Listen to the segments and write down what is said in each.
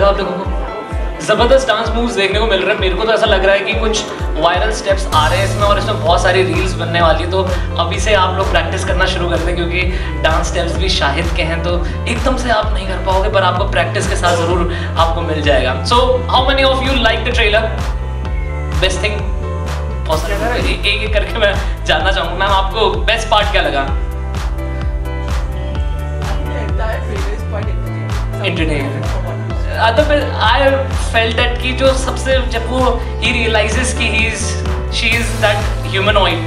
लगा आप लोगों को? ज़बरदस्त डांस मूव्स देखने को मिल रहे हैं। मेरे को तो ऐसा लग रहा है कि कुछ वायरल स्टेप्स आ रहे हैं इसमें और इसमें बहुत सारी रील्स बनने वाली है। तो अभी से आप लोग प्रैक्टिस करना शुरू कर दें क्योंकि डांस स्टेप्स भी शाहिद के हैं, तो एकदम से आप नहीं कर पाओगे, पर आपको प्रैक्टिस के साथ ज़रूर आपको मिल जाएगा। So how many of you like the trailer? Best thing एक एक करके मैं जानना चाहूँगा। मैम आपको बेस्ट पार्ट क्या लगा? I felt that कि जो सबसे जब वो he realizes कि she is that humanoid,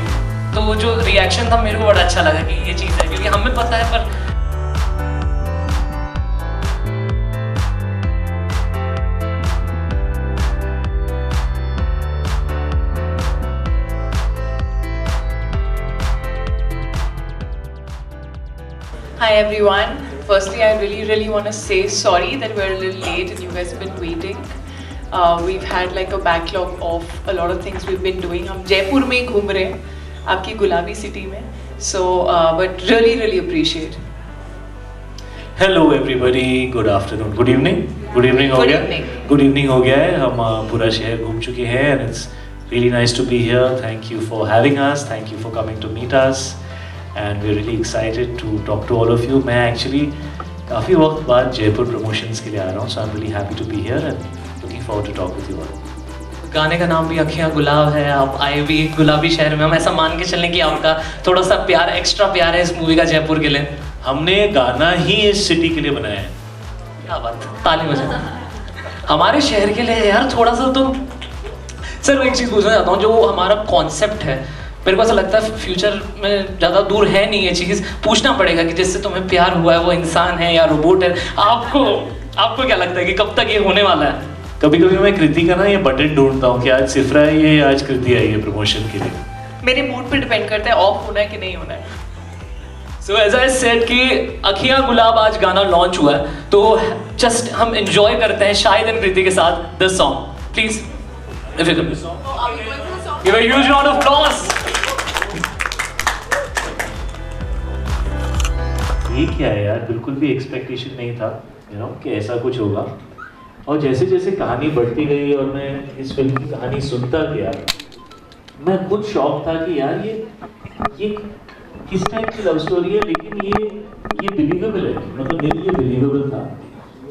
तो वो जो रिएक्शन था मेरे को बड़ा अच्छा लगा कि ये चीज़ है, क्योंकि हमें पता है पर Hi everyone. Firstly, I really want to say sorry that we're a little late and you guys have been waiting. We've had like a backlog of a lot of things we've been doing. हम जयपुर में ही घूम रहे हैं, आपकी गुलाबी city में. So, but really appreciate. Hello everybody. Good afternoon. Good evening. Good evening हो गया. Good evening हो गया है. हम पूरा शहर घूम चुके हैं and it's really nice to be here. Thank you for having us. Thank you for coming to meet us. And we're really excited to talk to all of you. मैं actually काफ़ी वक्त बाद जयपुर प्रमोशंस के लिए आ रहा हूँ, so I'm really happy to be here and looking forward to talk with you all. गाने का नाम भी अखियाँ गुलाब है, आप आए भी एक गुलाबी शहर में, हम ऐसा मान के चलें कि आपका थोड़ा सा प्यार, एक्स्ट्रा प्यार है इस मूवी का जयपुर के लिए। हमने गाना ही इस सिटी के लिए बनाया है। क्या बात, ताली बजाओ हमारे शहर के लिए यार। थोड़ा सा तो सर मैं एक चीज़ पूछना चाहता हूँ, जो हमारा कॉन्सेप्ट है, मेरे को ऐसा लगता है फ्यूचर में ज़्यादा दूर है नहीं ये चीज़, पूछना पड़ेगा कि जिससे तुम्हें प्यार हुआ है वो इंसान है या रोबोट है। आपको क्या लगता है कि कब तक ये होने वाला है? कभी कभी मैं कृति का ना ये बटन ढूंढता हूँ कि आज सिफरा है ये, आज कृति आई है प्रमोशन के लिए। मेरे मूड पे डिपेंड करता है ऑफ होना है कि नहीं होना है। सो एज आई सेड कि अखियाँ गुलाब आज गाना लॉन्च हुआ है, तो जस्ट हम एंजॉय करते हैं शाहिद एंड कृति के साथ this song. Please if you can give a huge round of applause. ये क्या है यार, बिल्कुल भी एक्सपेक्टेशन नहीं था कि ऐसा कुछ होगा। और जैसे जैसे कहानी बढ़ती गई और मैं इस फिल्म की कहानी सुनता गया, मैं खुद शॉक था कि यार ये किस टाइप की लव स्टोरी है, लेकिन ये बिलीवेबल है। मतलब मेरे लिए बिलीवेबल था,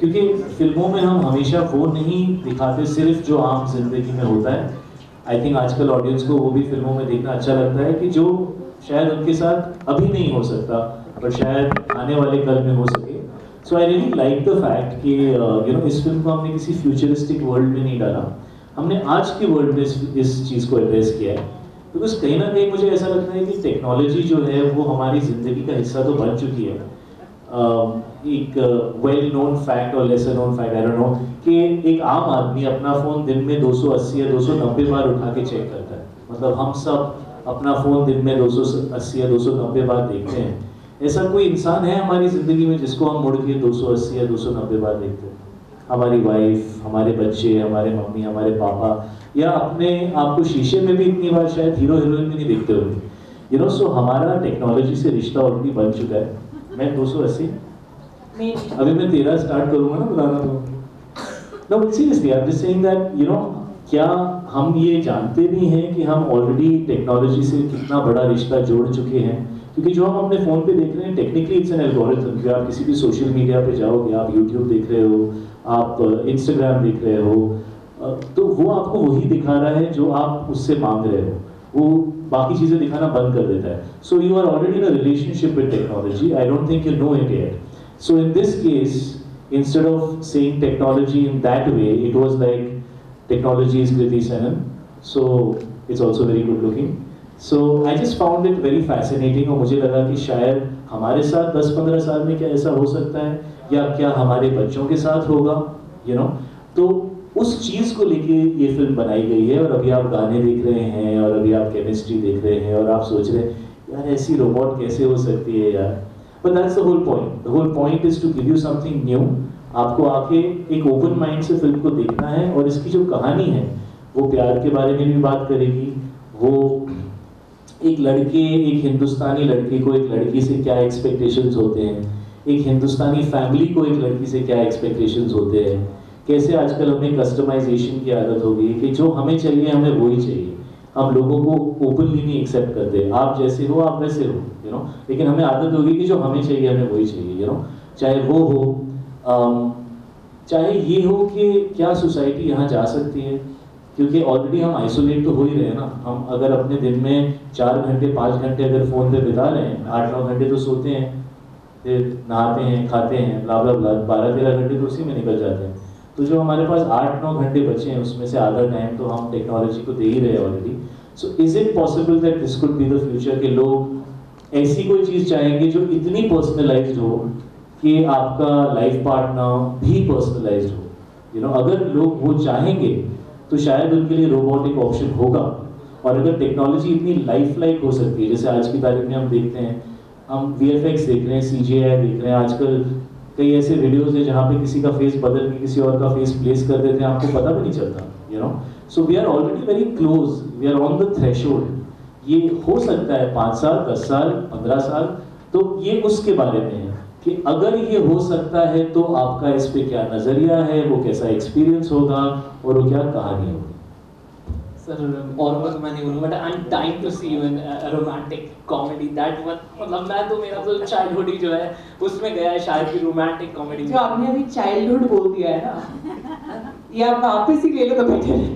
क्योंकि फिल्मों में हम हमेशा वो नहीं दिखाते सिर्फ जो आम जिंदगी में होता है। आई थिंक आजकल ऑडियंस को वो भी फिल्मों में देखना अच्छा लगता है कि जो शायद उनके साथ अभी नहीं हो सकता पर शायद आने वाले कल में हो सके। So I really like the fact कि इस फिल्म को हमने किसी फ्यूचरिस्टिक वर्ल्ड में नहीं डाला, हमने आज के वर्ल्ड में इस चीज़ को एड्रेस किया है। बिकॉज कहीं ना कहीं मुझे ऐसा लगता है कि टेक्नोलॉजी जो है वो हमारी ज़िंदगी का हिस्सा तो बन चुकी है। एक वेल नोन फैक्ट और lesser known fact, I don't know, कि एक आम आदमी अपना फ़ोन दिन में 280 या 290 बार उठा के चेक करता है। मतलब हम सब अपना फ़ोन दिन में 280 या 290 बार देखते हैं। ऐसा कोई इंसान है हमारी ज़िंदगी में जिसको हम मुड़ के 280 या 290 बार देखते हैं? हमारी वाइफ, हमारे बच्चे, हमारे मम्मी, हमारे पापा, या अपने आप को शीशे में भी इतनी बार शायद हीरो हीरोइन भी नहीं देखते होंगे। सो हमारा टेक्नोलॉजी से रिश्ता ऑलरेडी बन चुका है। मैं 280 अभी मैं 13 स्टार्ट करूँगा ना बताना तो। No seriously I am just saying that क्या हम ये जानते भी हैं कि हम ऑलरेडी टेक्नोलॉजी से कितना बड़ा रिश्ता जोड़ चुके हैं? क्योंकि जो हम अपने फ़ोन पे देख रहे हैं टेक्निकली इट्स एन एल्गोरिथम। कि आप किसी भी सोशल मीडिया पे जाओगे, आप यूट्यूब देख रहे हो, आप इंस्टाग्राम देख रहे हो, तो वो आपको वही दिखा रहा है जो आप उससे मांग रहे हो, वो बाकी चीज़ें दिखाना बंद कर देता है। So you are already in a relationship with technology. I don't think you know it yet. So in this case, instead of saying technology in that way, it was like technology is Kriti Sanon, so it's also very good looking. So I just found it very fascinating और मुझे लगा कि शायद हमारे साथ 10-15 साल में क्या ऐसा हो सकता है, या क्या हमारे बच्चों के साथ होगा, तो उस चीज़ को लेके ये फिल्म बनाई गई है। और अभी आप गाने देख रहे हैं और अभी आप केमिस्ट्री देख रहे हैं और आप सोच रहे हैं यार ऐसी रोबोट कैसे हो सकती है यार। But that's the whole point. The whole point is to give you something new. आपको आके एक ओपन माइंड से फिल्म को देखना है, और इसकी जो कहानी है वो प्यार के बारे में भी बात करेगी। वो एक हिंदुस्तानी लड़के को एक लड़की से क्या एक्सपेक्टेशंस होते हैं, एक हिंदुस्तानी फैमिली को एक लड़की से क्या एक्सपेक्टेशंस होते हैं, कैसे आजकल हमें कस्टमाइजेशन की आदत हो गई कि जो हमें चाहिए हमें वही चाहिए, हम लोगों को ओपनली नहीं एक्सेप्ट करते, आप जैसे हो आप वैसे हो, यू नो, लेकिन हमें आदत होगी कि जो हमें चाहिए हमें वही चाहिए, यू नो, चाहे वो हो, चाहे ये हो कि क्या सोसाइटी यहाँ जा सकती है, क्योंकि ऑलरेडी हम आइसोलेट तो हो ही रहे हैं ना। हम अगर अपने दिन में 4 घंटे 5 घंटे अगर फ़ोन पे बिता रहे हैं, 8-9 घंटे तो सोते हैं, फिर नहाते हैं, खाते हैं, ब्ला ब्ला ब्ला, 12-13 घंटे तो उसी में निकल जाते हैं। तो जो हमारे पास 8-9 घंटे बचे हैं उसमें से आधा टाइम तो हम टेक्नोलॉजी को दे ही रहे हैं already. So is it possible that this could be the future कि लोग ऐसी कोई चीज़ चाहेंगे जो इतनी पर्सनलाइज्ड हो कि आपका लाइफ पार्टनर भी पर्सनलाइज्ड हो, यू नो, अगर लोग वो चाहेंगे तो शायद उनके लिए रोबोटिक ऑप्शन होगा। और अगर टेक्नोलॉजी इतनी लाइफ लाइक हो सकती है, जैसे आज की तारीख में हम देखते हैं, हम VFX देख रहे हैं, CGI देख रहे हैं, आजकल कई ऐसे वीडियोस हैं जहाँ पे किसी का फेस बदल के किसी और का फेस प्लेस कर देते हैं, आपको पता भी नहीं चलता, you know. So we are already very close, we are on the threshold. ये हो सकता है 5 साल 10 साल 15 साल, तो ये उसके बारे में है कि अगर ये हो सकता है तो आपका इस पे क्या नजरिया है, वो कैसा एक्सपीरियंस होगा और वो क्या कहानी होगी। सर ऑलमोस्ट मैं नहीं बोलूँगा, but I am dying to see you in romantic comedy. That one, मतलब मैं तो, मेरा तो चाइल्डहुड ही जो है उसमें गया है शायद कि रोमांटिक कॉमेडी। जो आपने अभी चाइल्डहुड बोल दिया है ना, ये आप वापस ही ले लो तो बेटर है।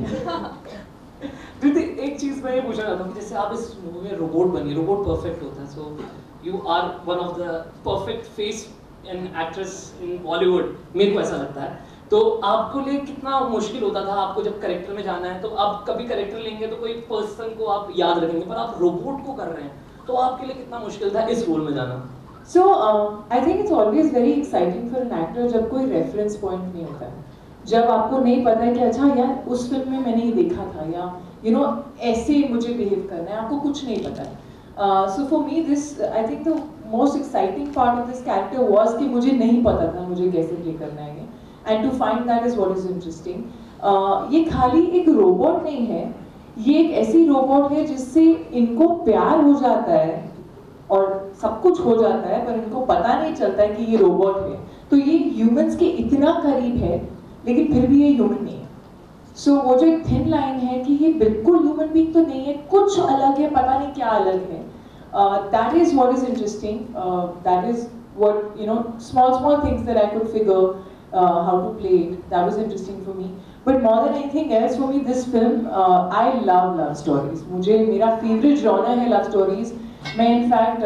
दीदी एक चीज़ मैं ये पूछना चाहता हूँ, जैसे आप इस मूवी में रोबोट बनी, रोबोट परफेक्ट होता है, so you are one of the perfect face and actress in Bollywood, मेरे को ऐसा लगता है। तो आपको लिए कितना मुश्किल होता था, आपको जब करेक्टर में जाना है, तो आप कभी करेक्टर लेंगे तो कोई पर्सन को आप याद रखेंगे, पर आप रोबोट को कर रहे हैं, तो आपके लिए कितना मुश्किल था इस रोल में जाना? So I think it's always very exciting for an actor जब कोई रेफरेंस पॉइंट नहीं होता है, जब आपको नहीं पता है कि अच्छा यार उस फिल्म में मैंने ये देखा था, या यू नो ऐसे मुझे बिहेव करना है, आपको कुछ नहीं पता है। So for me this, I think the most exciting part of this character was कि मुझे नहीं पता था मुझे कैसे प्ले करना है, and to find that is what is interesting. ये खाली एक रोबोट नहीं है, ये एक ऐसी रोबोट है जिससे इनको प्यार हो जाता है और सब कुछ हो जाता है, पर इनको पता नहीं चलता है कि ये रोबोट है। तो ये ह्यूमंस के इतना करीब है लेकिन फिर भी ये ह्यूमन नहीं है। सो वो जो एक थिन लाइन है कि ये बिल्कुल ह्यूमन बीइंग तो नहीं है, कुछ अलग है, पता नहीं क्या अलग है। That is what is interesting, that is what, you know, small things that I could figure how to play it. That was interesting for me. But more than anything else for me, this film, I love stories. मुझे मेरा favorite genre है love stories. मैं in fact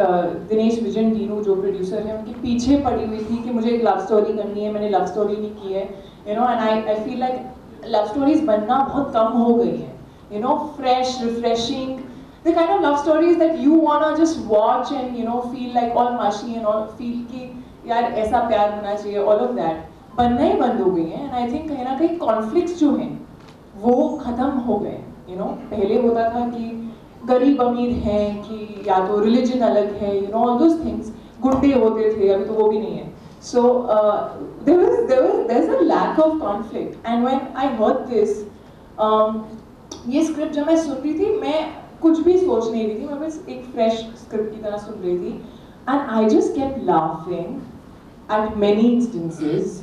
Dinesh vision Dinu जो producer हैं उनके पीछे पड़ी हुई थी कि मुझे एक लव स्टोरी करनी है, मैंने लव स्टोरी नहीं की है, you know, and I feel like love stories बनना बहुत कम हो गई हैं, you know, fresh refreshing, the kind of love stories that you want to just watch and you know feel like all mushy and all, feel कि यार ऐसा प्यार होना चाहिए, ऑल ऑफ दैट बनना ही बंद हो गई है। एंड आई थिंक कहीं ना कहीं कॉन्फ्लिक्ट्स जो हैं वो ख़त्म हो गए, यू नो। पहले होता था कि गरीब अमीर हैं, कि या तो रिलीजन अलग है, you no, all those things, गुंडे होते थे, अभी तो वो भी नहीं है। सो there's a lack of conflict, and when I heard this, ये स्क्रिप्ट जब मैं सुन रही थी, मैं कुछ भी सोच नहीं रही थी, मैं बस एक फ्रेश स्क्रिप्ट की तरह सुन रही थी, and I just kept laughing at many instances,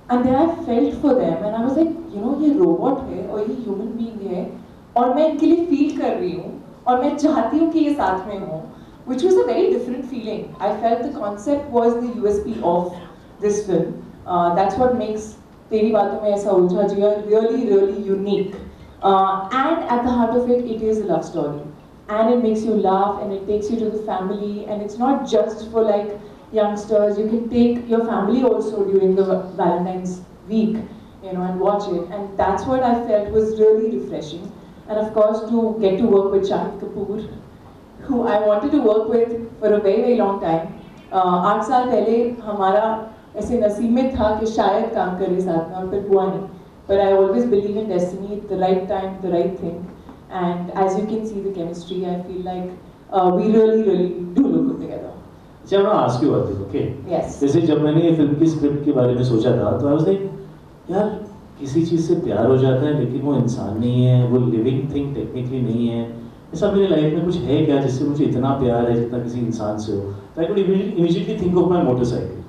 and then I felt for them, and I was like, you know, ये रोबोट है और ये ह्यूमन बीइंग है और मैं इनके लिए फील कर रही हूँ और मैं चाहती हूँ कि ये साथ में हो, which was a very different feeling. I felt the concept was the USP of this film. That's what makes तेरी बातों में ऐसा उलझा जिया really unique. And at the heart of it, it is a love story. And it makes you laugh, and it takes you to the family, and it's not just for like youngsters. You can take your family also during the Valentine's week, you know, and watch it. And that's what I felt was really refreshing. And of course, to get to work with Shahid Kapoor, who I wanted to work with for a very long time. 8 साल पहले हमारा ऐसे नसीब में था कि शायद काम करे साथ में, और फिर हुआ नहीं. But I always believe in destiny, the right time, the right thing. And as you can see the chemistry, I feel like we really do look good together. अच्छा, मैं ask you about this, okay? Yes. जैसे जब मैंने ये film की script के बारे में सोचा था, तो I was like, यार किसी चीज़ से प्यार हो जाता है लेकिन वो इंसान नहीं है, वो लिविंग थिंग टेक्निकली नहीं है, ऐसा मेरी लाइफ में कुछ है क्या जिससे मुझे इतना प्यार है जितना किसी इंसान से हो? तो I could immediately think of my motorcycle,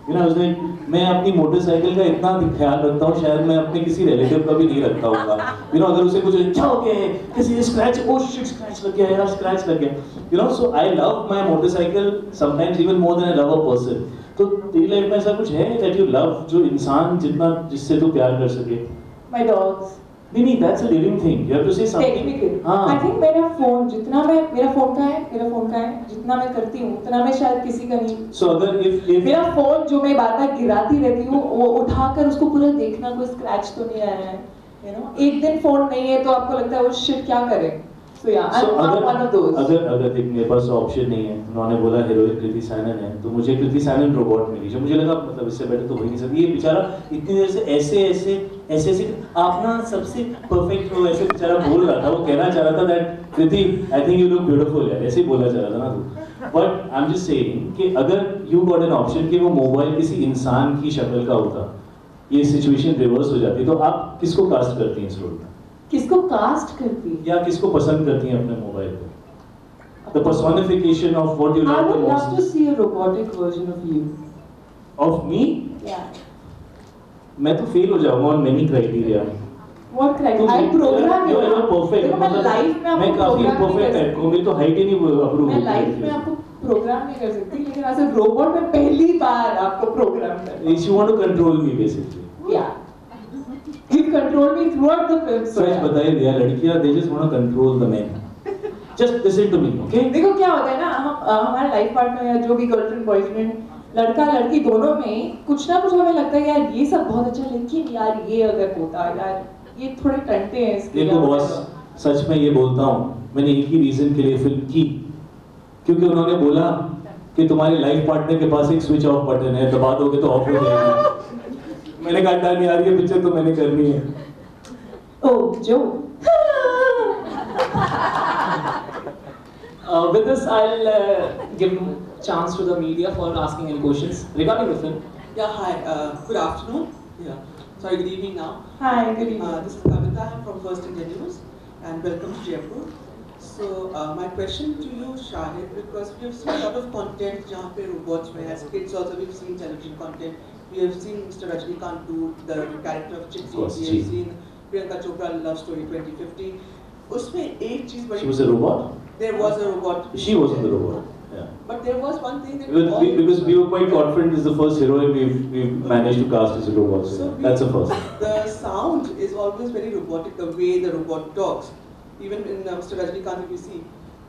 You know, I was like, मैं अपनी मोटरसाइकिल का इतना ख्याल रखता हूँ, शायद मैं अपने किसी रिलेटिव का भी नहीं रखता होगा. You know, अगर उसे कुछ अच्छा हो गया है, किसी स्क्रैच, oh shit, स्क्रैच लग गया यार, स्क्रैच लग गया. You know, so I love my motorcycle sometimes even more than I love a person. तो तेरी लाइफ में ऐसा कुछ है that you love, जो इंसान जितना जिससे तू प्यार कर सके? My dogs. नहीं, that's a living thing. You have to say something. Technically. हाँ. I think मेरा फोन जितना मैं मेरा फोन का है जितना मैं करती हूँ उतना मैं शायद किसी का नहीं. So अगर if मेरा फोन जो मैं बार बार गिराती रहती हूँ वो उठाकर उसको पूरा देखना कोई स्क्रैच तो नहीं आया है. You know, एक दिन फोन नहीं है तो आपको लगता है वो शिट क्या करें. So yeah, I'm one of those. अगर देख मेरे पास ऑप्शन नहीं है, उन्होंने बोला हीरोइन कृति सैनन है, तो मुझे कृति सैनन रोबोट मिली, जो मुझे लगा मतलब इससे बेटर तो हो ही नहीं सकती. ये बेचारा इतनी देर से ऐसे आप ना सबसे परफेक्ट हो ऐसे बेचारा बोल रहा था, वो कहना चाह रहा था that Kriti I think you look beautiful यार, ऐसे ही बोला चाह रहा था ना तू. But I am just saying कि अगर यू गॉट एन ऑप्शन कि वो मोबाइल किसी इंसान की शक्ल का होता, ये सिचुएशन रिवर्स हो जाती, तो आप किसको कास्ट करती हैं इस रोल में? किसको कास्ट करती है या किसको पसंद करती हैं अपने मोबाइल पे? The personification of what you love the I would most. love to see a robotic version of you. Of me? Yeah. मैं तो फेल हो जाऊंगा on many criteria. What criteria? I program you. You're perfect. देखो मैं life में मैं आपको काफी प्रोग्राम नहीं perfect कर है, सकती. मेरी तो हाइट ही नहीं अप्रूव मैं लाइफ में आपको प्रोग्राम नहीं कर सकती, लेकिन ऐसे रोबोट में पहली बार आपको प्रोग्राम कर. If you want to control me basically. Yeah. You control me throughout the film. सच बताइए दिया लड़कियां they just want to control the men. Just listen to me, okay? देखो क्या होता है ना, हम हमारे लाइफ पार्टनर या जो भी गर्लफ्रेंड बॉयफ्रेंड लड़का लड़की दोनों में कुछ ना कुछ हमें लगता है यार ये सब बहुत अच्छा, लेकिन यार ये अगर होता यार ये थोड़े टंटे हैं इसके. देखो बॉस, सच में ये बोलता हूँ, मैंने एक ही रीजन के लिए फिल्म की, क्योंकि उन्होंने बोला कि तुम्हारे लाइफ पार्टनर के पास एक स्विच ऑफ बटन है, दबा दोगे तो ऑफ हो जाएगी. मैंने कहा डन यार, ये पिक्चर तो मैंने करनी है. ओह जो With this, I'll give chance to the media for asking any questions regarding the film. Yeah, hi. Good afternoon. Yeah. Sorry, good evening now. Hi, good evening. This is Kavita. I'm from First Indian News, and welcome to Jaipur. So, my question to you, Shahid, because we have seen a lot of content जहाँ पे robots में, as kids also we've seen television content. We have seen Mr. Rajnikant do the character of Chitti. We have seen Priyanka Chopra Love Story 2050. उसमें एक चीज बड़ी. She was a robot? There was a robot. She wasn't the robot. Yeah. But there was one thing that Because we were quite confident this is the first heroine we've managed to cast as a robot. So that's a first. The sound is always very robotic, the way the robot talks. Even in Mr. Rajnikant, if you see,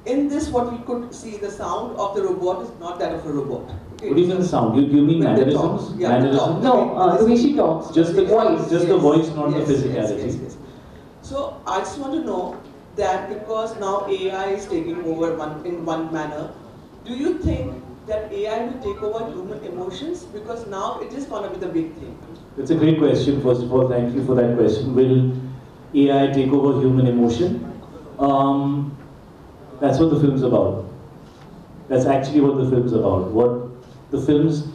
in this what we could see, the sound of the robot is not that of a robot. Okay? What do you mean sound? You mean When they mannerisms? talk. Yeah, they talk. Mannerisms? No, the way she talks. Just the voice. just the voice, not the Yes, physicality. yes. So I just want to know that because now AI is taking over in one manner, do you think that AI will take over human emotions? Because now it is going to be the big thing. That's a great question. First of all, thank you for that question. Will AI take over human emotion? That's what the film's about. That's actually what the film's about. What the film's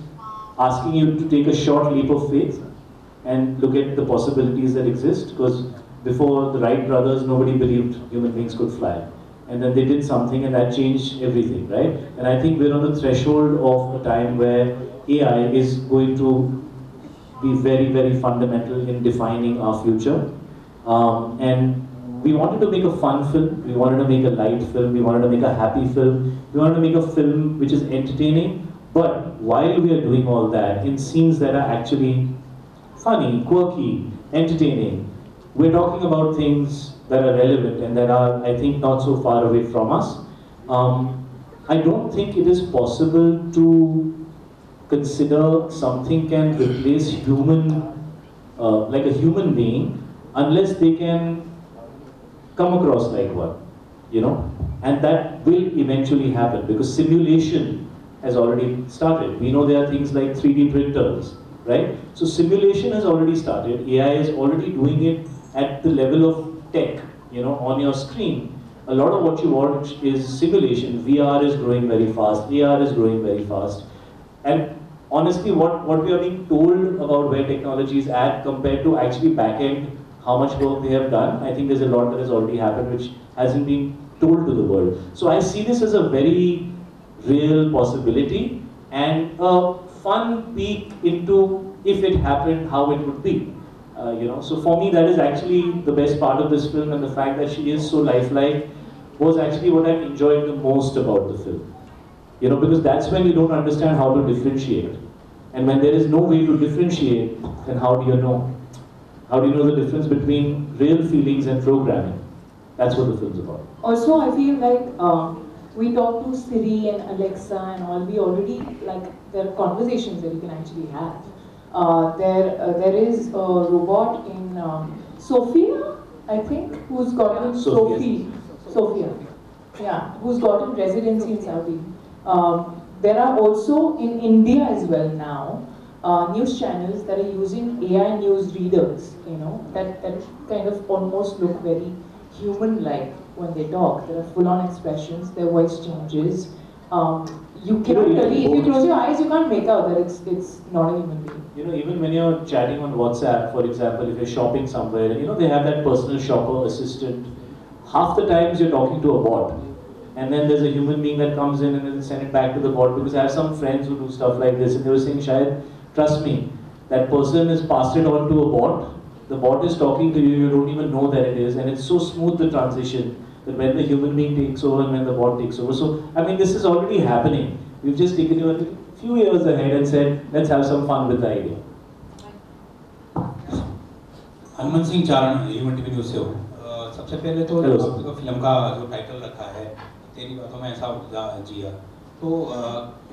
asking you to take a short leap of faith and look at the possibilities that exist. Because before the Wright brothers, nobody believed human beings could fly. And then they did something and that changed everything, right? And I think we're on the threshold of a time where AI is going to be very, very fundamental in defining our future. And we wanted to make a fun film, we wanted to make a light film, we wanted to make a happy film, we wanted to make a film which is entertaining, but while we are doing all that, in scenes that are actually funny, quirky, entertaining, we're talking about things that are relevant and that are, I think, not so far away from us. I don't think it is possible to consider something can replace human, like a human being, unless they can come across like one, you know? And that will eventually happen because simulation has already started. We know there are things like 3D printers, right? So simulation has already started. AI is already doing it at the level of tech, you know, on your screen. A lot of what you watch is simulation. VR is growing very fast, AR is growing very fast. And honestly, what we are being told about where technology is at compared to actually back-end, how much work they have done, I think there's a lot that has already happened which hasn't been told to the world. So I see this as a very real possibility and a fun peek into if it happened, how it would be. You know, so for me that is actually the best part of this film, and the fact that she is so lifelike was actually what I enjoyed the most about the film. You know, because that's when you don't understand how to differentiate. And when there is no way to differentiate, then how do you know? How do you know the difference between real feelings and programming? That's what the film's about. Also, I feel like we talk to Siri and Alexa and all, we already, like, there are conversations that you can actually have. There is a robot in Sophia, I think, who's gotten Sophia, yeah, who's gotten residency in Saudi. There are also in India as well now news channels that are using AI news readers, you know, that kind of almost look very human-like when they talk. There are full-on expressions, their voice changes. You cannot really, if you close your eyes, you can't make out that it's not a human being. You know, even when you're chatting on WhatsApp, for example, if you're shopping somewhere, you know, they have that personal shopper assistant. Half the times you're talking to a bot. And then there's a human being that comes in and then send it back to the bot, because I have some friends who do stuff like this and they were saying, Shayad, trust me, that person has passed it on to a bot, the bot is talking to you, you don't even know that it is, and it's so smooth the transition that when the human being takes over and when the bot takes over. So, I mean, this is already happening. We've just taken you a few years ahead and said, let's have some fun with the idea. Hanuman Singh Charan human TV news से हो। सबसे पहले तो film का जो title रखा है, तेरी बातों में ऐसा जिया, तो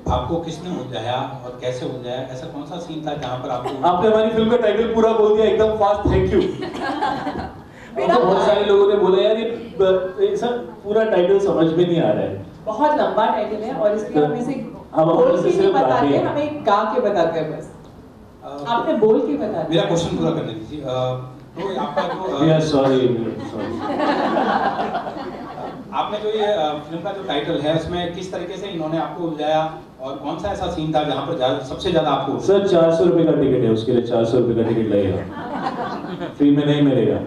आपको किसने उलझाया और कैसे उलझाया? ऐसा कौन सा सीन था जहाँ पर आपको? आपने हमारी फिल्म का टाइटल पूरा बोल दिया एकदम फास्ट, थैंक यू। तो बहुत सारे लोगों ने बोला यार ये सर पूरा टाइटल समझ में नहीं आ रहा है। बहुत लंबा टाइटल है और इसलिए हम इसे बोल के नहीं बताते हैं, हमें गा के बताते हैं बस। आपने बोल के बता दिया। मेरा क्वेश्चन पूरा करने दीजिए। तो आपका जो सॉरी आपने जो ये फिल्म का जो टाइटल है उसमें किस तरीके से इन्होंने आपको उलझाया और कौन सा ऐसा सीन था जहाँ पर सबसे ज्यादा आपको? सर 400 रुपए का टिकट है, उसके लिए 400 रुपए का टिकट लगेगा, फ्री में नहीं मिलेगा।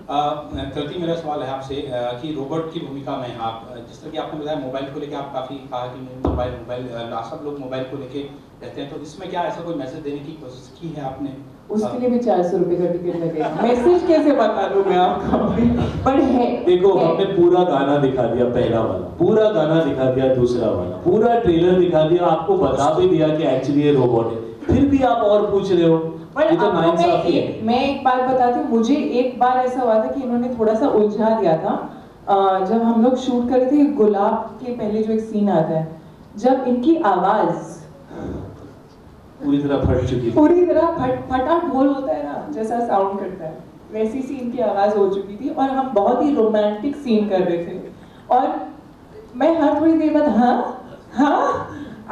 कृति, मेरा सवाल है आपसे कि रोबोट की भूमिका में आप जिस तरह की आपने बताया मोबाइल को लेके आप काफी कहा कि मोबाइल सब लोग मोबाइल को लेके रहते हैं, तो इसमें क्या ऐसा कोई मैसेज देने की कोशिश की है आपने? उसके लिए भी 400 रुपए का टिकट लगेगा। मैसेज कैसे बता दूं मैं आपको? पर है, देखो हमने पूरा गाना दिखा दिया, पहला वाला पूरा गाना दिखा दिया, दूसरा वाला पूरा ट्रेलर दिखा दिया, आपको बता भी दिया कि एक्चुअली ये रोबोट है, फिर भी आप और पूछ रहे हो। मैं एक बात बताती हूँ, मुझे एक बार ऐसा हुआ था कि इन्होंने थोड़ा सा उलझा दिया था। जब हम लोग शूट कर रहे थे गुलाब के पहले जो एक सीन आता है, जब इनकी आवाज पूरी तरह फट चुकी, पूरी तरह फटा ढोल होता है ना जैसा साउंड करता है, वैसी सी इनकी आवाज हो चुकी थी और हम बहुत ही रोमांटिक सीन कर रहे थे और मैं हर थोड़ी देर बाद हाँ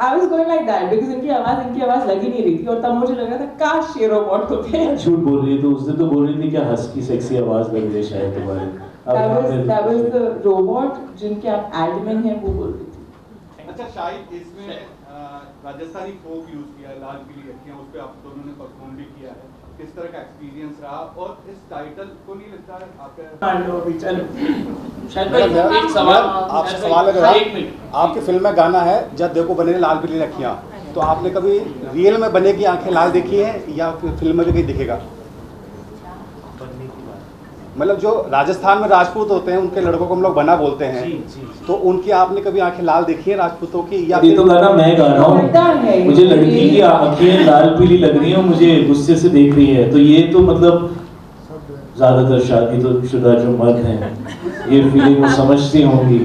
I was going like that because इनकी आवाज लग ही नहीं रही थी और तब मुझे लग रहा था काश ये रोबोट होते। झूठ बोल रही है तो उस दिन तो बोल रही थी क्या हस्की सेक्सी आवाज लग रही है शायद तुम्हारी। That was the robot जिनके आप एडमिन हैं वो बोल रही थी। अच्छा शायद इसमें राजस्थानी फोक यूज किया, लाल पीली अखियां, उस पे आप दोनों ने परफॉर्म भी किया है, किस तरह का एक्सपीरियंस रहा और इस टाइटल को नहीं लगता है आपसे सवाल है, आपकी फिल्म में गाना है जब देखो बने लाल पीली अखियां, तो आपने कभी रियल में बनेगी आंखें लाल देखी है या फिर फिल्म में भी कहीं दिखेगा? मतलब जो राजस्थान में राजपूत होते हैं उनके लड़कों को हम लोग बना बोलते हैं, तो उनकी आपने कभी आंखें लाल देखी है राजपूतों की? या ये तो गाना मैं गा रहा हूँ, मुझे लड़की की आंखें लाल पीली लग रही है, मुझे गुस्से से देख रही है, तो ये तो मतलब ज्यादातर शादीशुदा जो मर्द हैं ये फीलिंग वो समझती होंगी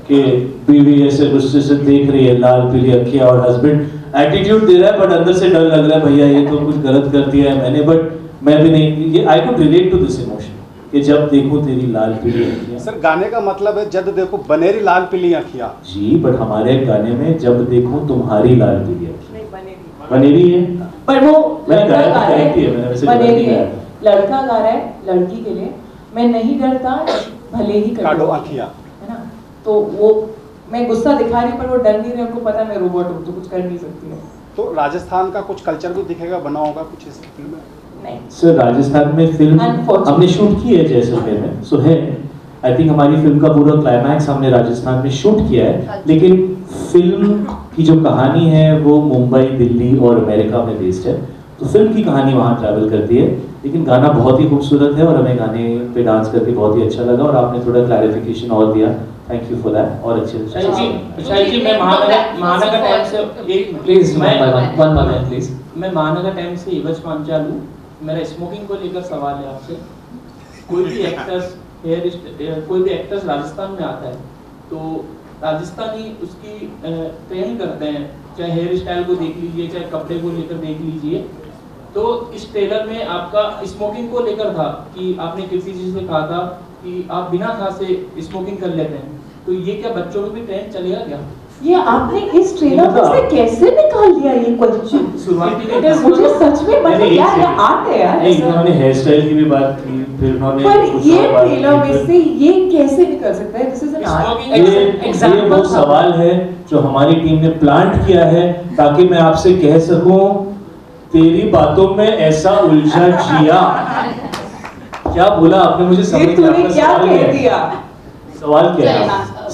कि बीवी ऐसे गुस्से से देख रही है, लाल पीली आंखें और हस्बैंड एटीट्यूड दे रहा है बट अंदर से डर लग रहा है भैया ये तो कुछ गलत कर दिया है मैंने, बट मैं भी नहीं, ये I could relate to this emotion कि जब देखो तेरी लाल पीली आँखियाँ। सर गाने का मतलब है जब देखो बनेरी लाल पीली आँखियाँ। जी बट हमारे गाने में जब देखो तुम्हारी लाल पीली आँखियाँ बनेरी है, पर वो मैंने गाया था करेक्ट है, मैंने वैसे बनेरी है, लड़का गा रहा है लड़की के लिए, मैं नहीं डरता भले ही काटो आँखियाँ, है ना, तो वो मैं गुस्सा दिखा रही पर वो डर नहीं रही, उनको पता मैं रोबोट हूँ तो कुछ कर नहीं सकती है। तो राजस्थान का कुछ कल्चर भी दिखेगा, बना होगा कुछ इस फिल्म में? सर राजस्थान में फिल्म हमने शूट की है जैसलमेर में, सो है आई थिंक हमारी फिल्म का पूरा क्लाइमैक्स हमने राजस्थान में शूट किया है, लेकिन फिल्म की जो कहानी है वो मुंबई, दिल्ली और अमेरिका में बेस्ड है, तो फिल्म की कहानी वहाँ ट्रैवल करती है। लेकिन गाना बहुत ही खूबसूरत है और हमें गाने पे डांस करके बहुत ही अच्छा लगा और आपने थोड़ा क्लैरिफिकेशन और दिया, थैंक यू फॉर दैट। और अच्छे जी मैं महानगर टाइम से एक प्लीज मैं महानगर टाइम से इवज पांचाल हूँ। मेरा स्मोकिंग को लेकर सवाल है आपसे। कोई भी एक्टर्स राजस्थान में आता है तो राजस्थानी उसकी ट्रेन करते हैं, चाहे हेयर स्टाइल को देख लीजिए, चाहे कपड़े को लेकर देख लीजिए। तो इस ट्रेलर में आपका स्मोकिंग को लेकर था कि आपने किसी चीज से कहा था कि आप बिना खासे स्मोकिंग कर लेते हैं, तो ये क्या बच्चों में भी ट्रेंड चलेगा क्या? ये आपने इस ट्रेलर में से कैसे निकाल लिया ये क्वेश्चन? शुरुआती मुझे सच में मतलब यार ये आर्ट है यार। उन्होंने हेयर स्टाइल की भी बात की, फिर उन्होंने पर ये ट्रेलर में से ये कैसे निकल सकता है? This is an art. ये वो सवाल है जो हमारी टीम ने प्लांट किया है ताकि मैं आपसे कह सकूं तेरी बातों में ऐसा उलझा जिया। क्या बोला आपने, मुझे समझ नहीं आया। क्या कह दिया? सवाल क्या है?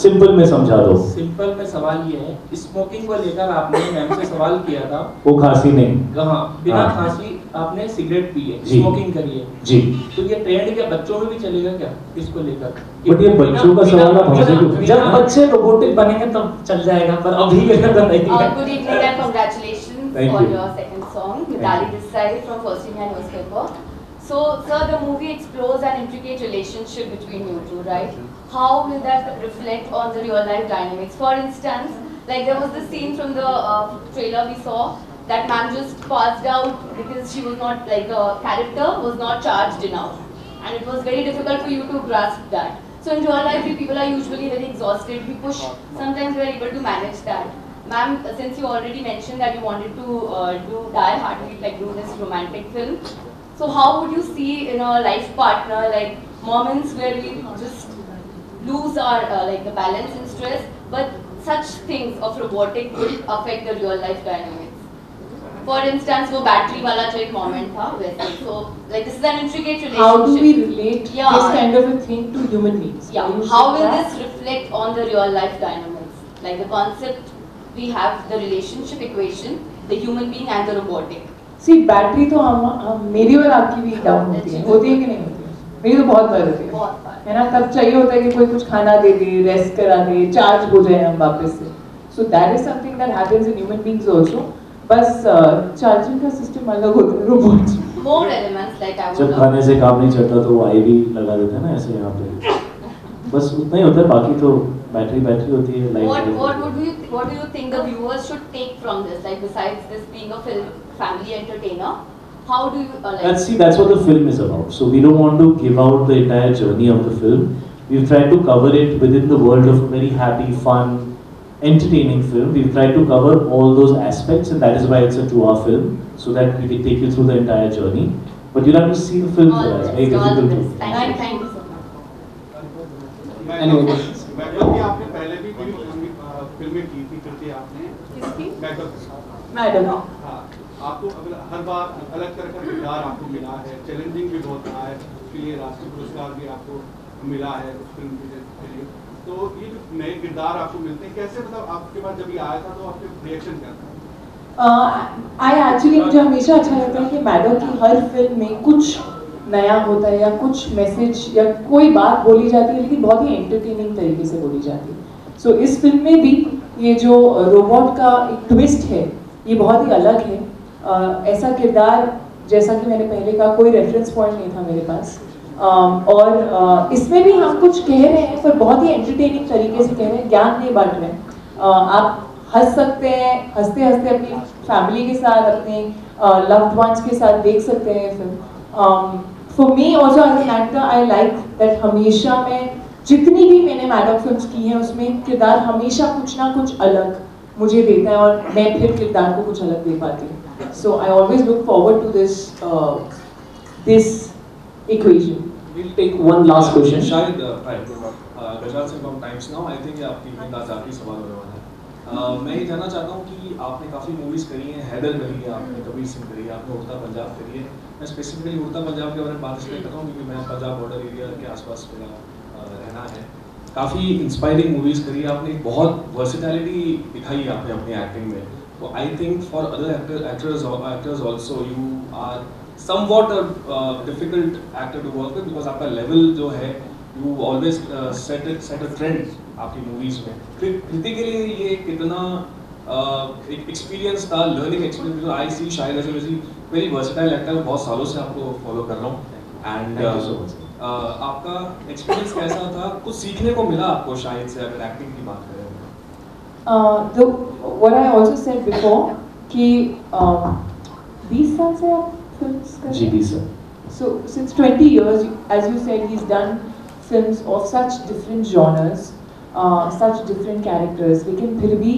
सिंपल में समझा दो। सिंपल में सवाल ये है, स्मोकिंग को लेकर आपने मैम से सवाल किया था। वो खांसी नहीं, हाँ बिना खांसी आपने सिगरेट पी है, स्मोकिंग करी है जी। तो ये ट्रेंड क्या बच्चों में भी चलेगा क्या इसको लेकर? बट ये बच्चों का सवाल आप हमसे क्यों? जब बच्चे रोबोटिक बनेंगे तब चल जाएगा, पर अभी के लिए तो नहीं है। Good evening and congratulations on your second song. Mitali this side from First Indian Newspaper. So, sir, the movie explores an intricate relationship between you two, right? How will that reflect on the real life dynamics? For instance, like there was this scene from the trailer we saw that man just passed out because she was not, like the character was not charged enough, and it was very difficult for you to grasp that. So in real life, we people are usually very exhausted. We push. Sometimes we are able to manage that. Ma'am, since you already mentioned that you wanted to do Die Heartbeat, like do this romantic film, so how would you see in a life partner like moments where we just lose our like the balance and stress, but such things of robotic will affect the real life dynamics? For instance, वो battery वाला जो एक moment था वैसे, so like this is an intricate relationship. How do we relate this kind of a thing to human beings? Yeah. How will this reflect on the real life dynamics? Like the concept we have, the relationship equation, the human being and the robotic. See, battery तो हम मेरी और आपकी भी down होती है कि नहीं होती है? मेरी तो बहुत बार होती है ना? तब चाहिए होता है कि कोई कुछ खाना दे दे, रेस्ट करा दे, चार्ज हो जाए हम वापस से। So that is something that happens in human beings also. बस चार्जिंग का सिस्टम अलग होता है रोबोट्स में। More elements like I would जब खाने से काम नहीं चलता तो वो IV लगा देते हैं ना ऐसे यहाँ पे, बस उतना ही होता है, बाकी तो बैटरी होती है। What do you think the viewers should take from this? Like besides this being a film family entertainer, how do you like? That's what the film is about. So we don't want to give out the entire journey of the film. We've tried to cover it within the world of a very happy, fun, entertaining film. We've tried to cover all those aspects, and that is why it's a 2-hour film, so that we can take you through the entire journey. But you'll have to see the film for us. Very difficult to. Thank you so much. आपने पहले भी फिल्में की थी, कृति आपने किसकी? Madam हाँ, आपको हर बार अलग तरह का किरदार आपको मिला है, चैलेंजिंग भी बहुत रहा है, उसके लिए राष्ट्रीय पुरस्कार भी आपको मिला है उस फिल्म के लिए। तो ये जो नए किरदार आपको मिलते हैं, कैसे मतलब आपके पास जब ये आया था तो आपके रिएक्शन क्या था? एक्चुअली मुझे हमेशा अच्छा लगता है कि मैडम की हर फिल्म में कुछ नया होता है या कुछ मैसेज या कोई बात बोली जाती है, लेकिन बहुत ही एंटरटेनिंग तरीके से बोली जाती है। सो इस फिल्म में भी ये जो रोबोट का एक ट्विस्ट है ये बहुत ही अलग है। ऐसा किरदार, जैसा कि मैंने पहले कहा, कोई रेफरेंस पॉइंट नहीं था मेरे पास, और इसमें भी हम कुछ कह रहे हैं पर बहुत ही एंटरटेनिंग तरीके से कह रहे हैं, ज्ञान नहीं बांट रहे हैं। आप हंस सकते हैं, हंसते हंसते अपनी फैमिली के साथ, अपने लव्ड वंस के साथ देख सकते हैं film. For me also as an actor I like that हमेशा मैं जितनी भी मैंने मैडम फिल्म्स की हैं उसमें किरदार हमेशा कुछ ना कुछ अलग मुझे देता है और मैं फिर किरदार को कुछ अलग दे पाती हूँ। So I always look forward to this equation. We'll take one last question. शायद Ghazal Singh from Times Now, I think आपकी अंदाज आखिरी सवाल होने वाला है। मैं ये जानना चाहता हूँ कि आपने काफ़ी मूवीज़ करी हैं, हैदर करी है आपने, कबीर सिंह करी है आपने, उड़ता पंजाब करी है। मैं स्पेसिफिकली उड़ता पंजाब के बारे में बात इसलिए कर रहा हूँ क्योंकि मैं पंजाब बॉर्डर एरिया के आसपास मेरा रहना बना है, काफ़ी इंस्पायरिंग मूवीज़ करी है आपने, बहुत वर्सेटैलिटी दिखाई है आपने अपनी एक्टिंग में. तो I think for other actors also you are somewhat a difficult actor to work with, because आपका लेवल जो है you always set a trend आपकी मूवीज़ में. कृति के लिए ये कितना एक एक्सपीरियंस था, लर्निंग एक्सपीरियंस? आई सी शायद एज वेरी वर्सेटाइल एक्टर, बहुत सालों से आपको फॉलो कर रहा हूँ. एंड आपका एक्सपीरियंस कैसा था? कुछ सीखने को मिला आपको शायद से, अगर एक्टिंग की बात करें? What I also said before कि 20 साल से आप films कर रहे हैं? जी 20 साल. So since 20 years, as you said, he's done films of such different genres, such different characters. लेकिन फिर भी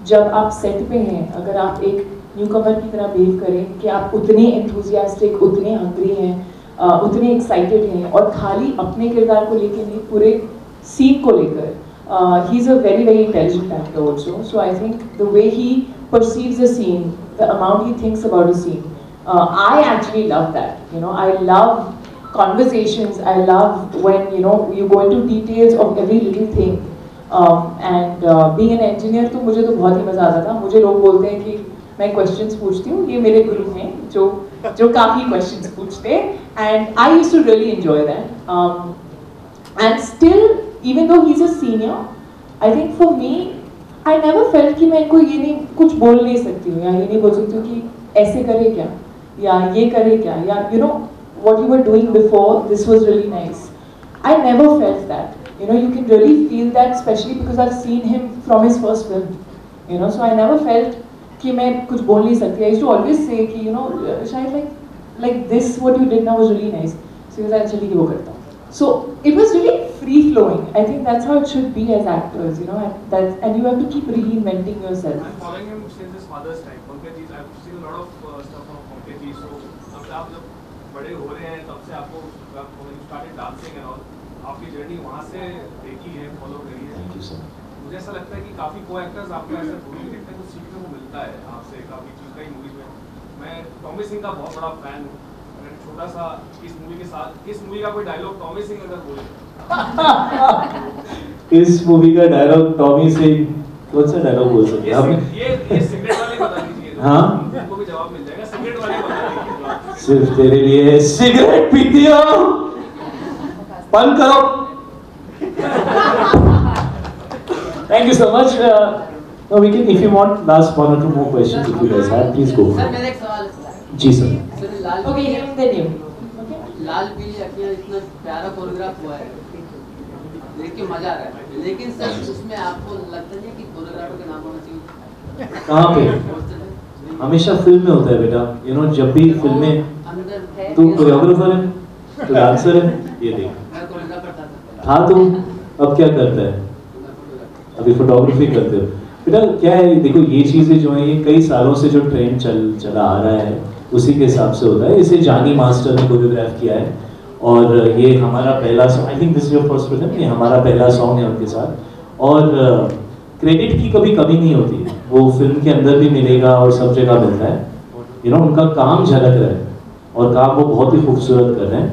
जब आप सेट पे हैं, अगर आप एक न्यूकमर की तरह बिहेव करें कि आप उतने एंथुजियास्टिक, उतने हंग्री हैं, उतने एक्साइटेड हैं और खाली अपने किरदार को लेके नहीं, पूरे सीन को लेकर. He's a very intelligent actor also. So I think the way he perceives a scene, the amount he thinks about a scene, I actually love that. You know, I love conversations. I love when you go into details of every little thing. And being an engineer, तो मुझे तो बहुत ही मजा आता था. मुझे लोग बोलते हैं कि मैं questions पूछती हूँ. ये मेरे गुरु हैं जो काफी questions पूछते हैं. And I used to really enjoy that. And still, even though he's a senior, I think for me, I never felt कि मैं इनको ये नहीं कुछ बोल नहीं सकती हूँ या ये नहीं बोल सकती हूँ कि ऐसे करे क्या या ये करे क्या या what you were doing before, this was really nice. I never felt that. You can really feel that, especially because I've seen him from his first film. So I never felt कि मैं कुछ बोल नहीं सकती. I used to always say कि शायद like this what you did now was really nice. So he was like चलिए कि वो करता हूँ. So it was really free flowing. I think that's how it should be as actors, and you have to keep reinventing yourself. I'm following him since his father's time. Pankaj ji, I've seen a lot of stuff from Pankaj ji. So अब से आप जब बड़े हो रहे हैं, तब से आपको when you started dancing and all, आपकी जर्नी वहाँ से देखी है, फॉलो करी है. Thank you sir. मुझे ऐसा लगता है कि काफी को-एक्टर्स आपको ऐसे मूवी देखते हैं तो सीखने को मिलता है आपसे काफी चीज. कई मूवीज में मैं टॉमी सिंह का बहुत बड़ा फैन हूँ. छोटा सा इस मूवी के साथ, इस मूवी का कोई डायलॉग टॉमी सिंह अगर बोले इस मूवी का डायलॉग टॉमी सिंह कौन सा डायलॉग बोल सकते हैं आप? ये सिगरेट वाले बता दीजिए. हाँ, उनको भी जवाब मिल जाएगा. सिगरेट वाले बता दीजिए. सिर्फ तेरे लिए सिगरेट पीती हो, बंद करो. Thank you so much. No, we can, if you want, last one or two more questions if you guys have, please go. Sir मेरा एक सवाल है. जी sir. Okay, name the name. लाल पीली अखियाँ इतना प्यारा कोरियोग्राफ हुआ है, देख के मजा आ रहा है. लेकिन सर उसमें आपको लगता नहीं है कि कोरियोग्राफर का नाम होना चाहिए? कहाँ पे? हमेशा फिल्म में होता है बेटा. जब भी फिल्में तू कोरियोग्राफर है, तू डांसर है, ये देख. मैं कोरियोग्राफर था. हाँ, तू अब क्या करता है? अभी फोटोग्राफी करते हो बेटा. क्या है, देखो ये चीजें जो है ये कई सालों से जो ट्रेंड चला आ रहा है उसी के हिसाब से होता है. इसे जानी मास्टर ने कोरियोग्राफ किया है और ये हमारा पहला song, I think this is your first film, ये हमारा पहला सॉन्ग है उनके साथ. और क्रेडिट की कभी कमी नहीं होती, वो फिल्म के अंदर भी मिलेगा और सब जगह मिलता है. उनका काम झलक रहा है और काम वो बहुत ही खूबसूरत कर रहे हैं.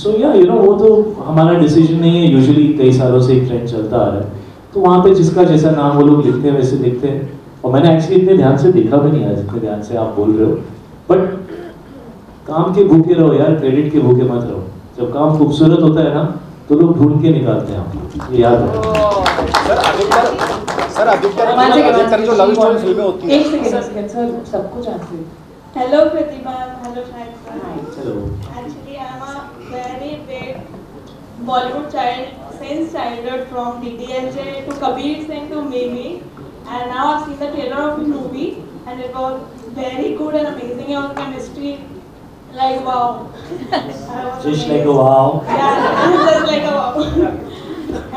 सो या वो तो हमारा डिसीजन नहीं है. यूजुअली कई सालों से एक ट्रेंड चलता आ रहा है, तो वहाँ पे जिसका जैसा नाम वो लोग लिखते हैं वैसे लिखते हैं. और मैंने एक्चुअली इतने ध्यान से देखा भी नहीं है जितने ध्यान से आप बोल रहे हो. बट काम के भूखे रहो यार, क्रेडिट के भूखे मत रहो. जब काम खूबसूरत होता है ना तो लोग ढूंढ के निकालते हैं, ये याद रखो. सर अधिकतर जो लव स्टोरी फिल्में होती हैं. एक सेकंड सर, सबको जानते हैं. Hello Pratibha, hello Shahid sir. Hello. Actually, I am a very big Bollywood child since childhood, from DDLJ to Kabir Singh to Mimi, and now I've seen the trailer of the movie, and it was very good and amazing. Your chemistry, like wow. Just like a wow. Yeah, just like a wow.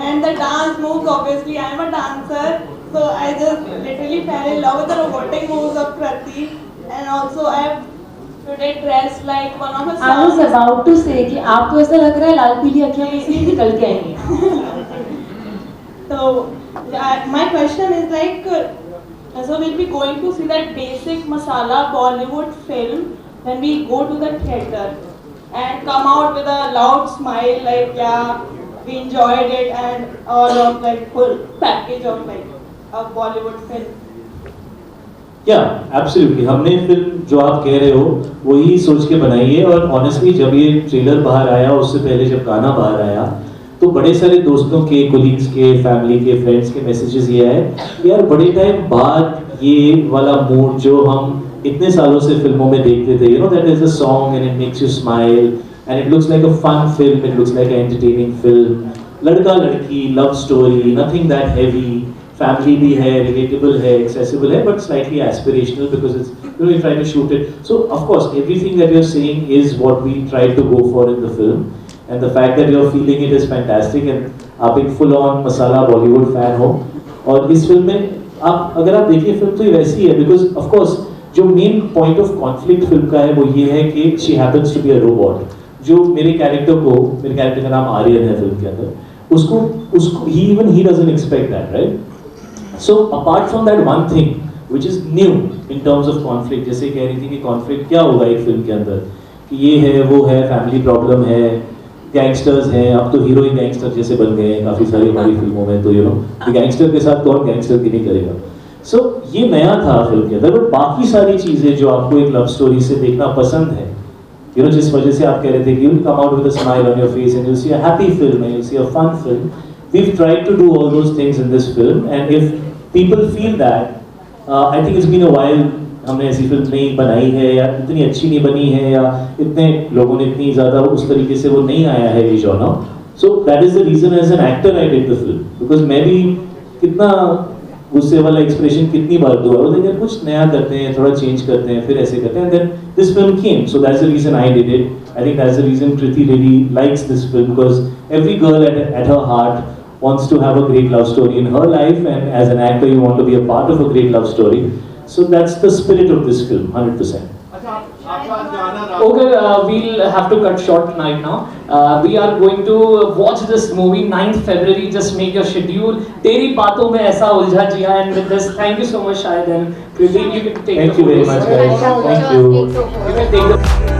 And the dance moves, obviously, I am a dancer, so I just literally fell in love with the robotic moves of Krati. And also I have today dressed like one of her songs. I was about to say कि आप तो ऐसा लग रहा है लाल पीली अखियाँ में से निकल के आई हैं. So my question is like, so we'll be going to see that basic masala Bollywood film when we go to the theater and come out with a loud smile like yeah, we enjoyed it and all of like full package of like a Bollywood film. या absolutely, हमने film जो आप कह रहे हो वही सोच के बनाई है। और ऑनेस्टली जब ये ट्रेलर बाहर आया, उससे पहले जब गाना बाहर आया, तो बड़े सारे दोस्तों के, कोलीग्स के, फैमिली के, फ्रेंड्स के मैसेजेस ये आए कि यार बड़े टाइम बाद ये वाला मूड जो हम इतने सालों से फिल्मों में देखते थे, you know that is a song and it makes you smile and it looks like a fun film, it looks like a entertaining film, लड़का लड़की love story, nothing that heavy, family भी है, रिलेटेबल है, accessible है, but slightly aspirational because it's, you know, we try to shoot it. So of course everything that you are saying is what we try to go for in the film, and the fact that you're feeling it is fantastic and आप एक full on masala Bollywood fan हो। और इस film में आप अगर आप देखिए फिल्म तो ये वैसी है, बिकॉज ऑफ कोर्स जो main point of conflict film का है वो ये है कि she happens to be a robot. जो मेरे कैरेक्टर का नाम आर्यन है फिल्म के अंदर, उसको he doesn't expect that, right? So apart from that one thing which is new in terms of conflict, जैसे कह रही थी कि कॉन्फ्लिक्ट क्या होगा एक फिल्म के अंदर, कि ये है वो है, फैमिली प्रॉब्लम है, गैंगस्टर्स हैं, अब तो हीरो ही गैंगस्टर जैसे बन गए हैं काफ़ी सारी हमारी फिल्मों में, तो यू नो गैंगस्टर के साथ कौन गैंगस्टर की नहीं करेगा। सो ये नया था फिल्म के अंदर, बट बाकी सारी चीज़ें जो आपको एक लव स्टोरी से देखना पसंद है, यू नो जिस वजह से आप कह रहे थे कि you'll come out with a smile on your face and you'll see a happy film and you'll see a fun film, we've tried to do all those things in this film, and if people feel that, I think it's been a while हमने ऐसी film नहीं बनाई है, या इतनी अच्छी नहीं बनी है, या इतने लोगों ने इतनी ज़्यादा उस तरीके से वो नहीं आया है ये genre. So that is the reason as an actor I did the film, because मैं भी कितना गुस्से वाला एक्सप्रेशन कितनी बार दूँ, वो देखिए कुछ नया करते हैं, थोड़ा चेंज करते हैं, फिर ऐसे करते हैं, then this film came, so that's the reason I did it. I think that's the reason Kriti really likes this film, because every girl at her heart wants to have a great love story in her life, and as an actor you want to be a part of a great love story. So that's the spirit of this film, 100%. Okay, we'll have to cut short tonight now. We are going to watch this movie 9th February. Just make your schedule. तेरी बातों में ऐसा उलझा जिया, and with this, thank you so much, Shahid and Kriti. You can take. Thank you very much, guys. Thank you. You can take the.